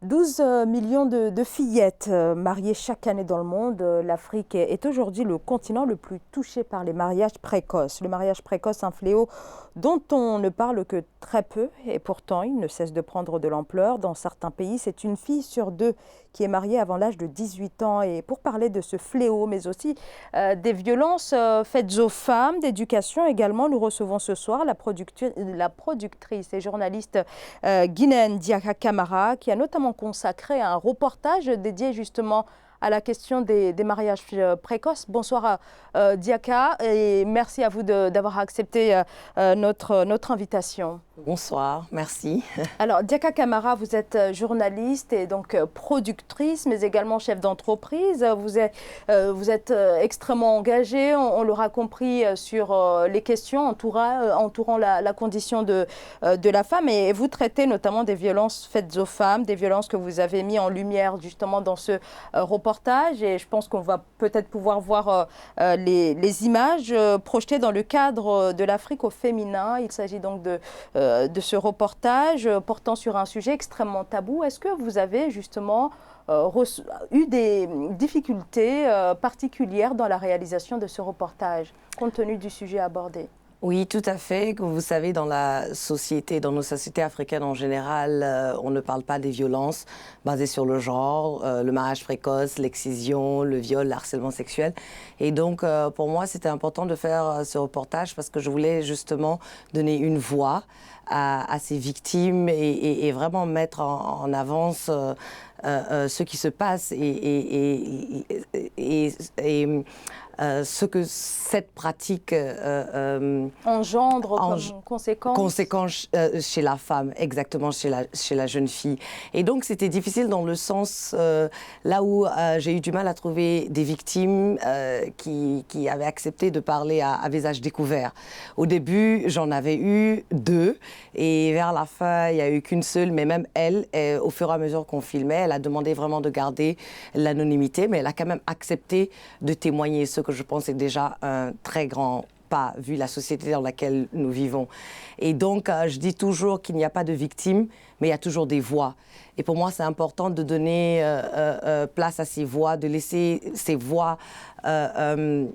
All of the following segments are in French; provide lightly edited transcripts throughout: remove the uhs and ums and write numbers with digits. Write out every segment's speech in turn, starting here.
12 millions de fillettes mariées chaque année dans le monde. L'Afrique est aujourd'hui le continent le plus touché par les mariages précoces. Le mariage précoce, un fléau dont on ne parle que très peu et pourtant il ne cesse de prendre de l'ampleur. Dans certains pays, c'est une fille sur deux qui est mariée avant l'âge de 18 ans. Et pour parler de ce fléau, mais aussi des violences faites aux femmes, d'éducation également, nous recevons ce soir la productrice et journaliste guinéenne Diaka Camara, qui a notamment consacré un reportage dédié justement à la question des mariages précoces. Bonsoir Diaka et merci à vous d'avoir accepté notre invitation. Bonsoir, merci. Alors Diaka Camara, vous êtes journaliste et donc productrice, mais également chef d'entreprise. Vous êtes extrêmement engagée, on l'aura compris, sur les questions entourant la condition de la femme. Et vous traitez notamment des violences faites aux femmes, des violences que vous avez mis en lumière justement dans ce reportage. Et je pense qu'on va peut-être pouvoir voir les images projetées dans le cadre de l'Afrique au féminin. Il s'agit donc de ce reportage portant sur un sujet extrêmement tabou. Est-ce que vous avez justement eu des difficultés particulières dans la réalisation de ce reportage, compte tenu du sujet abordé ? Oui, tout à fait. Comme vous savez, dans nos sociétés africaines en général, on ne parle pas des violences basées sur le genre, le mariage précoce, l'excision, le viol, le harcèlement sexuel. Et donc, pour moi, c'était important de faire ce reportage parce que je voulais justement donner une voix à ces victimes et vraiment mettre en avance ce qui se passe et ce que cette pratique engendre comme conséquence chez la femme, exactement, chez la jeune fille. Et donc, c'était difficile dans le sens là où j'ai eu du mal à trouver des victimes qui avaient accepté de parler à visage découvert. Au début, j'en avais eu 2 et vers la fin, il n'y a eu qu'une seule, mais même elle, au fur et à mesure qu'on filmait, elle a demandé vraiment de garder l'anonymité, mais elle a quand même accepté de témoigner, ce que je pense est déjà un très grand pas, vu la société dans laquelle nous vivons. Et donc, je dis toujours qu'il n'y a pas de victimes, mais il y a toujours des voix. Et pour moi, c'est important de donner place à ces voix, de laisser ces voix, de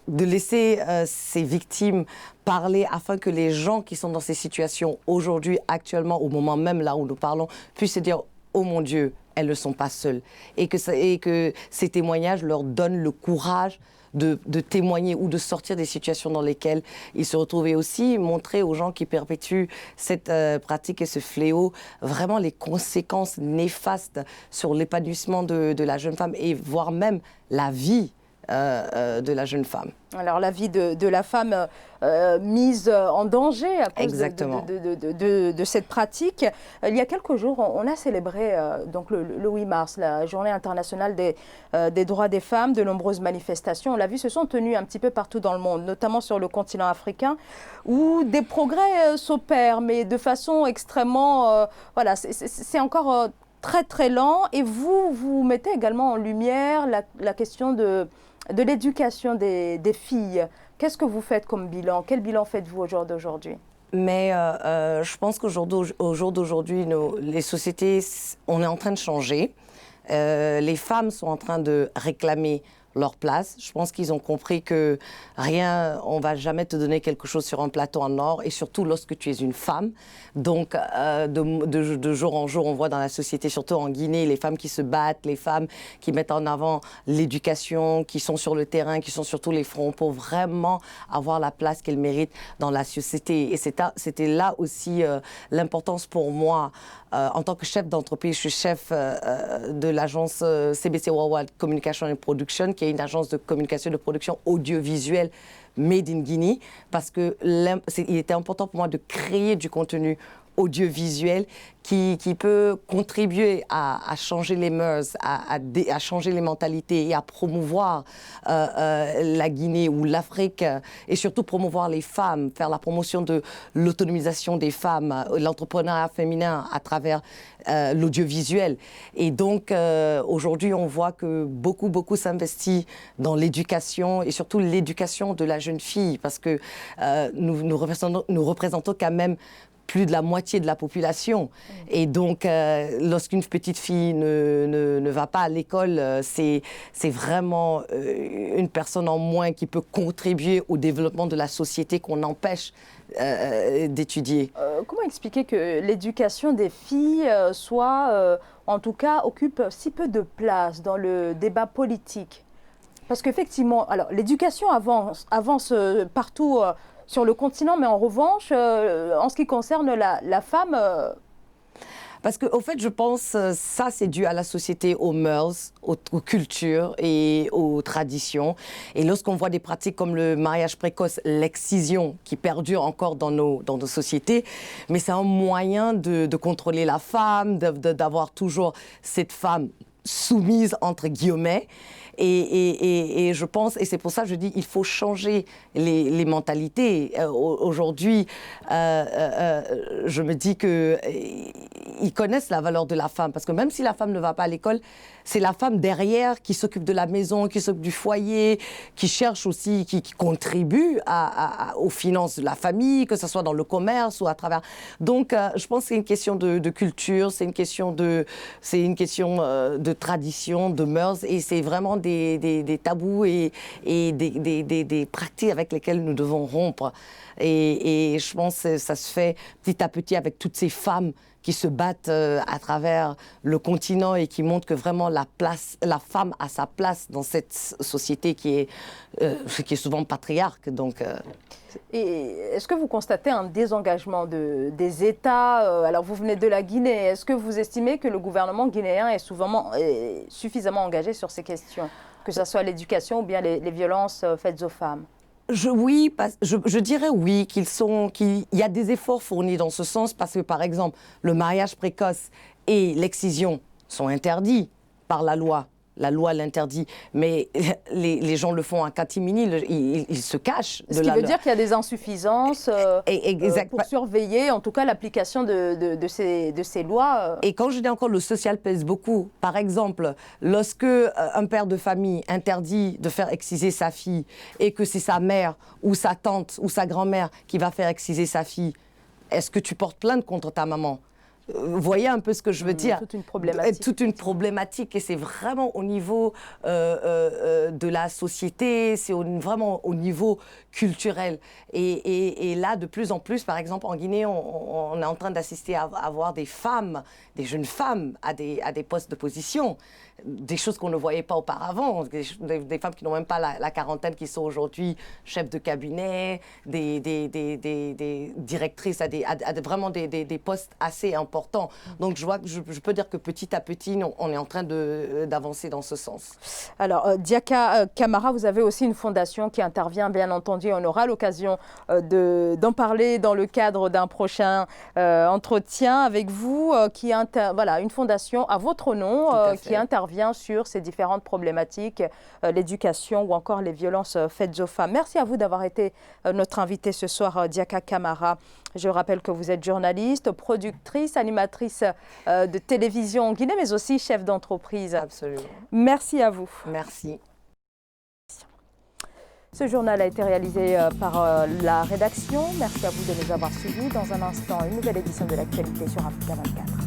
laisser ces victimes parler afin que les gens qui sont dans ces situations aujourd'hui, actuellement, au moment même là où nous parlons, puissent se dire « Oh mon Dieu !» elles ne sont pas seules. Et que ces témoignages leur donnent le courage de témoigner ou de sortir des situations dans lesquelles ils se retrouvent. Et aussi montrer aux gens qui perpétuent cette pratique et ce fléau vraiment les conséquences néfastes sur l'épanouissement de la jeune femme et voire même la vie de la jeune femme. Alors la vie de la femme mise en danger à cause de cette pratique. Il y a quelques jours, on a célébré donc le 8 mars, la journée internationale des droits des femmes. De nombreuses manifestations, on l'a vu, se sont tenues un petit peu partout dans le monde, notamment sur le continent africain, où des progrès s'opèrent, mais de façon extrêmement... voilà, c'est encore très très lent. Et vous mettez également en lumière la question de l'éducation des filles. Qu'est-ce que vous faites comme bilan? Quel bilan faites-vous au jour d'aujourd'hui? Mais je pense qu'au jour d'aujourd'hui, les sociétés, on est en train de changer. Les femmes sont en train de réclamer leur place. Je pense qu'ils ont compris que on va jamais te donner quelque chose sur un plateau en or, et surtout lorsque tu es une femme. Donc, de jour en jour, on voit dans la société, surtout en Guinée, les femmes qui se battent, les femmes qui mettent en avant l'éducation, qui sont sur le terrain, qui sont sur tous les fronts pour vraiment avoir la place qu'elles méritent dans la société. Et c'était là aussi l'importance pour moi. En tant que chef d'entreprise, je suis chef de l'agence CBC Worldwide Communication and Production, qui est une agence de communication et de production audiovisuelle made in Guinea, parce qu'il était important pour moi de créer du contenu audiovisuel qui peut contribuer à changer les mœurs, à changer les mentalités et à promouvoir la Guinée ou l'Afrique, et surtout promouvoir les femmes, faire la promotion de l'autonomisation des femmes, l'entrepreneuriat féminin à travers l'audiovisuel. Et donc aujourd'hui, on voit que beaucoup s'investit dans l'éducation et surtout l'éducation de la jeune fille, parce que nous représentons quand même plus de la moitié de la population. Et donc, lorsqu'une petite fille ne va pas à l'école, c'est vraiment une personne en moins qui peut contribuer au développement de la société qu'on empêche d'étudier. Comment expliquer que l'éducation des filles en tout cas, occupe si peu de place dans le débat politique? Parce qu'effectivement, alors l'éducation avance partout sur le continent, mais en revanche, en ce qui concerne la femme... Parce qu'au fait, je pense ça, c'est dû à la société, aux mœurs, aux cultures et aux traditions. Et lorsqu'on voit des pratiques comme le mariage précoce, l'excision, qui perdure encore dans nos sociétés, mais c'est un moyen de contrôler la femme, d'avoir toujours cette femme soumise, entre guillemets. Et je pense, et c'est pour ça que je dis, il faut changer les mentalités. Aujourd'hui, je me dis qu'ils connaissent la valeur de la femme, parce que même si la femme ne va pas à l'école, c'est la femme derrière qui s'occupe de la maison, qui s'occupe du foyer, qui cherche aussi, qui contribue aux finances de la famille, que ce soit dans le commerce ou à travers. Donc, je pense que c'est une question de culture, c'est une question de tradition, de mœurs, et c'est vraiment des tabous et des pratiques avec lesquelles nous devons rompre. Et je pense que ça se fait petit à petit avec toutes ces femmes qui se battent à travers le continent et qui montrent que vraiment la femme a sa place dans cette société qui est souvent patriarque. Donc, Et est-ce que vous constatez un désengagement des États? Alors, vous venez de la Guinée. Est-ce que vous estimez que le gouvernement guinéen est suffisamment engagé sur ces questions, que ce soit l'éducation ou bien les violences faites aux femmes? Je dirais oui, qu'il y a des efforts fournis dans ce sens, parce que, par exemple, le mariage précoce et l'excision sont interdits par la loi. La loi l'interdit, mais les gens le font en catimini, ils se cachent. Ce qui veut dire qu'il y a des insuffisances pour surveiller, en tout cas, l'application de ces lois. Et quand je dis encore, le social pèse beaucoup. Par exemple, lorsque un père de famille interdit de faire exciser sa fille et que c'est sa mère ou sa tante ou sa grand-mère qui va faire exciser sa fille, est-ce que tu portes plainte contre ta maman? Vous voyez un peu ce que je veux dire? Toute une problématique. Toute une problématique, et c'est vraiment au niveau de la société, c'est vraiment au niveau culturel. Et là, de plus en plus, par exemple, en Guinée, on est en train d'assister à avoir des femmes, des jeunes femmes à des postes de position, des choses qu'on ne voyait pas auparavant, des femmes qui n'ont même pas la quarantaine, qui sont aujourd'hui chefs de cabinet, des directrices à vraiment des postes assez importants. Donc je peux dire que petit à petit, on est en train d'avancer dans ce sens. Alors, Diaka Camara, vous avez aussi une fondation qui intervient, bien entendu. On aura l'occasion d'en parler dans le cadre d'un prochain entretien avec vous, voilà, une fondation à votre nom qui intervient sur ces différentes problématiques, l'éducation ou encore les violences faites aux femmes. Merci à vous d'avoir été notre invité ce soir, Diaka Camara. Je rappelle que vous êtes journaliste, productrice, animatrice de télévision en Guinée, mais aussi chef d'entreprise. Absolument. Merci à vous. Merci. Ce journal a été réalisé par la rédaction. Merci à vous de nous avoir suivis. Dans un instant, une nouvelle édition de l'actualité sur Africa 24.